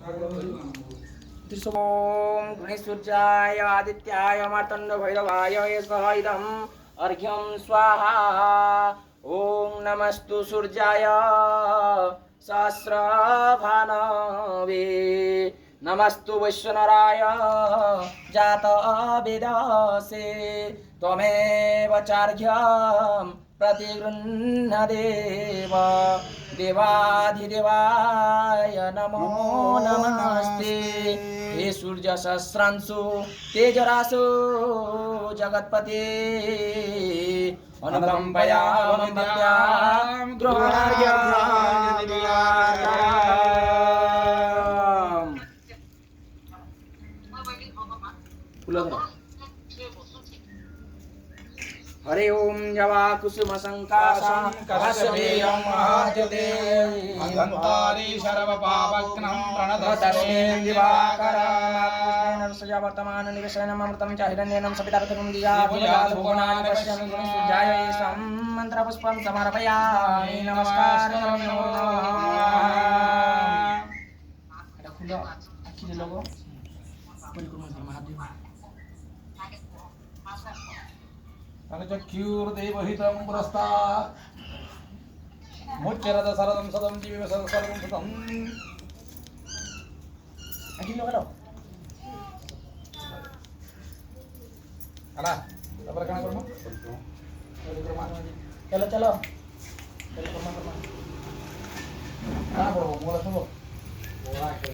ओम गणेशसूर्याय आदित्याय मार्तंड भैरवाय स्वः इदम् अर्घ्यं स्वाहा। ओम नमस्तु सूर्याय सहस्रभानवे नमस्तु वैश्वनराय जातवेदसे त्वमेव चार्घ्यं प्रतिगृह्णदेव देवाधिदेवाय नमो नमस्ते। हे सूर्य सहस्रांशु तेजराशु जगत्पते अनुकंपया वंद्यां द्रोणार्घ्यम्। हरे ओम जवा कुसुम संकाशं कशमेयं महाजते अंतारी शरव पावक्नं तस्मै दिवाकरं सजा वर्तमान निवेशनम् अमृतं च हिरण्यं सपितार्थं दिया भुवनानि पश्यामि सूर्याय सं मन्त्रपुष्पं समर्पयामि। नमस्कारं चक्षुर्देवहितं पुरस्तात् मुच्चरद सरदं सदं जीव सर्वं सुतं अला तबर कण करमु चलो चलो कण पडो मोला सुबो